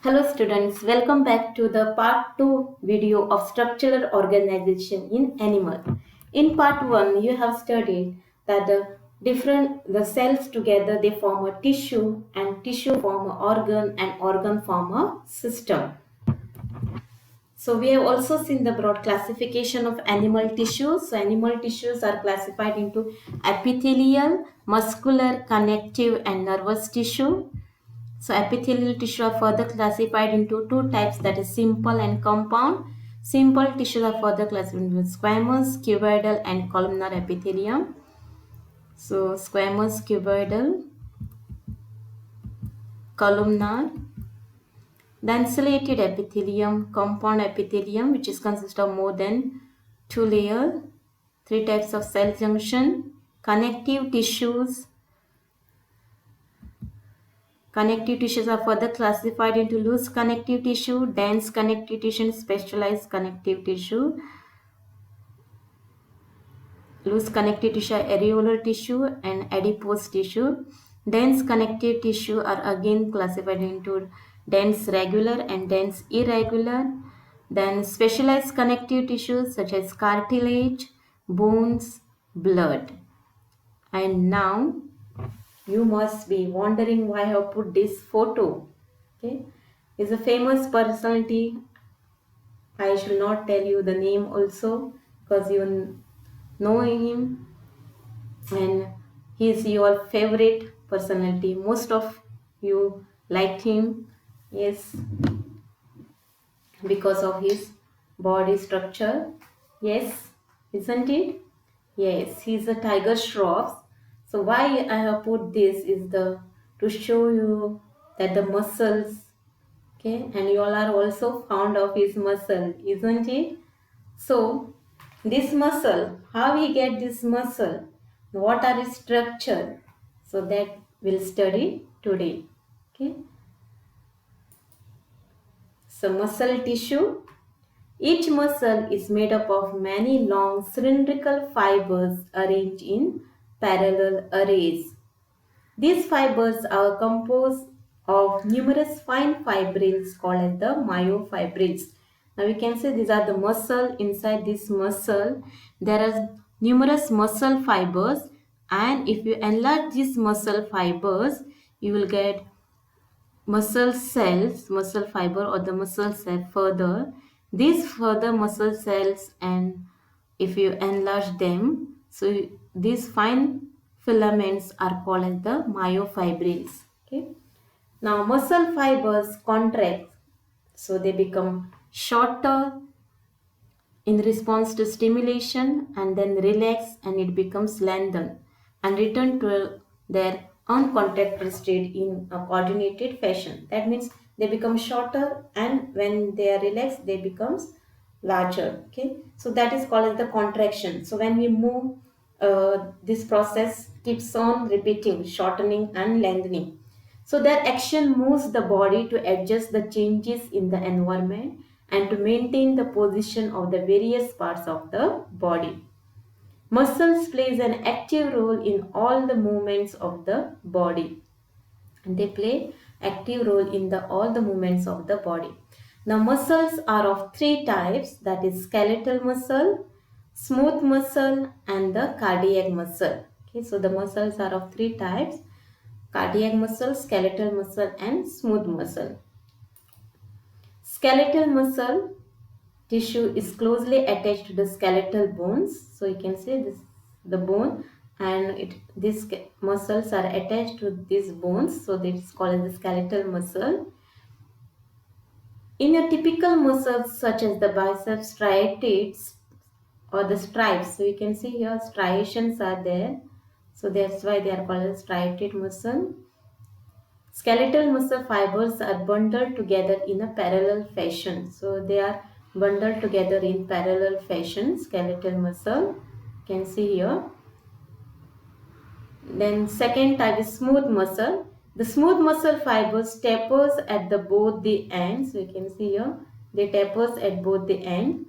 Hello students, welcome back to the part 2 video of structural organization in animal. In part 1 you have studied that the cells together they form a tissue and tissue form a organ and organ form a system. So we have also seen the broad classification of animal tissues. So animal tissues are classified into epithelial, muscular, connective and nervous tissue. So epithelial tissue are further classified into two types, that is simple and compound. Simple tissues are further classified into squamous, cuboidal and columnar epithelium. So squamous, cuboidal, columnar, then ciliated epithelium, compound epithelium, which is consist of more than two layers, three types of cell junction, connective tissues. Connective tissues are further classified into loose connective tissue, dense connective tissue, and specialized connective tissue. Loose connective tissue are areolar tissue and adipose tissue. Dense connective tissue are again classified into dense regular and dense irregular. Then specialized connective tissues such as cartilage, bones, blood. And now you must be wondering why I have put this photo. Okay, is a famous personality. I shall not tell you the name also because you know him and he is your favorite personality. Most of you liked him, yes, because of his body structure. Yes, isn't it? Yes, he's a tiger shroff. So why I have put this is the to show you that the muscles, okay, and you all are also fond of his muscle, isn't it? So this muscle, how we get this muscle, what are its structure, so that we'll study today. Okay, so muscle tissue. Each muscle is made up of many long cylindrical fibers arranged in parallel arrays. These fibers are composed of numerous fine fibrils called as the myofibrils. Now we can say these are the muscle. Inside this muscle there are numerous muscle fibers, and if you enlarge these muscle fibers you will get muscle cells, muscle fiber or the muscle cell further. These further muscle cells, and if you enlarge them, so these fine filaments are called as the myofibrils. Okay. Now muscle fibers contract, so they become shorter in response to stimulation and then relax and it becomes lengthened and return to their uncontracted state in a coordinated fashion. That means they become shorter and when they are relaxed they becomes larger. Okay, so that is called as the contraction. So when we move, this process keeps on repeating, shortening and lengthening. So their action moves the body to adjust the changes in the environment and to maintain the position of the various parts of the body. Muscles plays an active role in all the movements of the body. And they play active role in the all the movements of the body. Now muscles are of three types, that is skeletal muscle, smooth muscle and the cardiac muscle. Okay, so the muscles are of three types: cardiac muscle, skeletal muscle and smooth muscle. Skeletal muscle tissue is closely attached to the skeletal bones. So you can see this the bone, and these muscles are attached to these bones. So this is called as the skeletal muscle. In a typical muscles such as the biceps striates or the stripes, so you can see here striations are there. So that's why they are called as striated muscle. Skeletal muscle fibers are bundled together in a parallel fashion. So they are bundled together in parallel fashion, skeletal muscle. You can see here. Then second type is smooth muscle. The smooth muscle fibers tapers at the both the ends. So you can see here they tapers at both the end,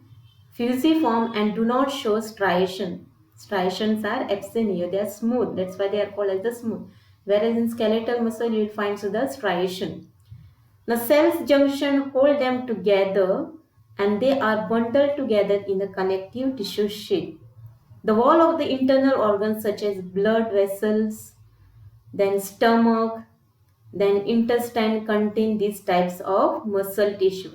fusiform and do not show striation. Striations are absent here. They are smooth. That's why they are called as the smooth. Whereas in skeletal muscle you will find so the striation. The cells junction hold them together and they are bundled together in a connective tissue sheet. The wall of the internal organs such as blood vessels, then stomach, then intestine contain these types of muscle tissue.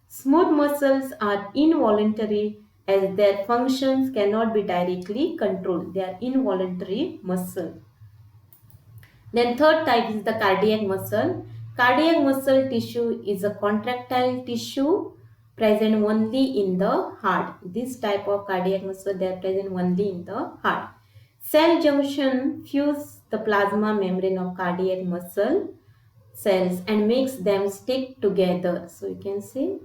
Smooth muscles are involuntary as their functions cannot be directly controlled. They are involuntary muscle. Then third type is the cardiac muscle. Cardiac muscle tissue is a contractile tissue present only in the heart. This type of cardiac muscle, they are present only in the heart. Cell junction fuse the plasma membrane of cardiac muscle cells and makes them stick together. So you can see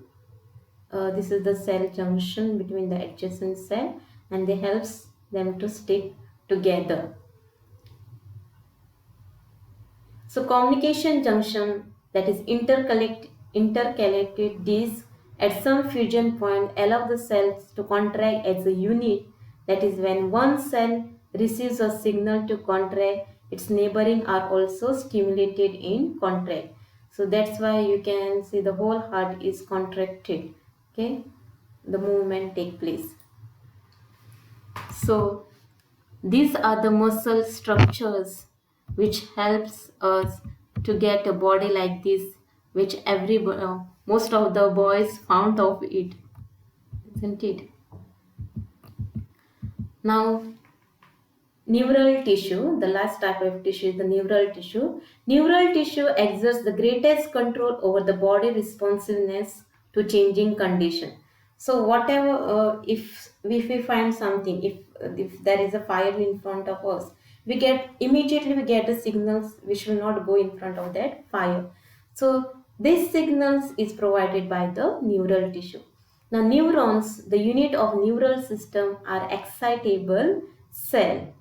this is the cell junction between the adjacent cell and they helps them to stick together. So communication junction, that is interconnected disc at some fusion point allow the cells to contract as a unit. That is when one cell receives a signal to contract, its neighboring are also stimulated in contract. So that's why you can see the whole heart is contracted. Okay, the movement take place. So these are the muscle structures which helps us to get a body like this, which most of the boys found of it, isn't it? Now, neural tissue, the last type of tissue is the neural tissue. Neural tissue exerts the greatest control over the body responsiveness to changing condition. So whatever, if we find something, if there is a fire in front of us, we get the signals which will not go in front of that fire. So this signals is provided by the neural tissue. Now neurons, the unit of neural system, are excitable cell.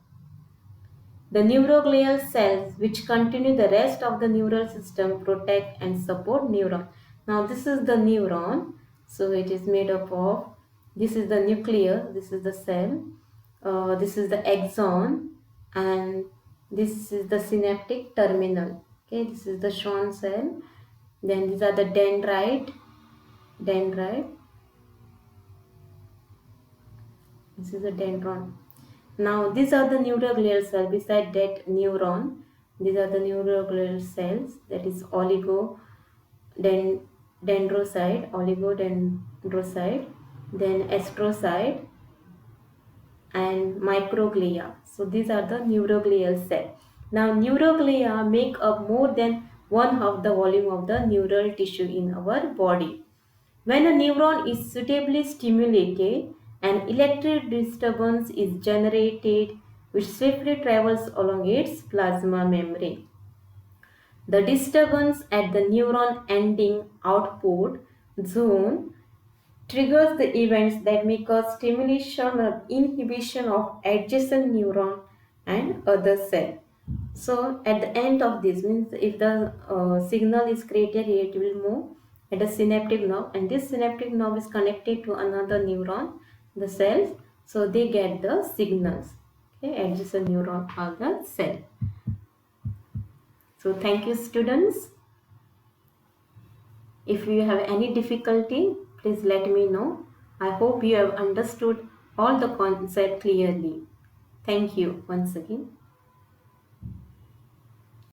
The neuroglial cells which continue the rest of the neural system protect and support neuron. Now this is the neuron. So it is made up of, this is the nucleus, this is the cell, this is the axon, and this is the synaptic terminal. Okay, this is the Schwann cell. Then these are the dendrite. This is the dendron. Now these are the neuroglial cells. Beside that neuron, these are the neuroglial cells. That is oligodendrocyte, then astrocyte, and microglia. So these are the neuroglial cells. Now neuroglia make up more than one half the volume of the neural tissue in our body. When a neuron is suitably stimulated, an electric disturbance is generated which swiftly travels along its plasma membrane. The disturbance at the neuron ending output zone triggers the events that may cause stimulation or inhibition of adjacent neuron and other cell. So at the end of this means if the signal is created, it will move at a synaptic nerve, and this synaptic nerve is connected to another neuron, the cells, so they get the signals. Okay, adjacent neuron or the cell. So thank you students. If you have any difficulty, please let me know. I hope you have understood all the concept clearly. Thank you once again.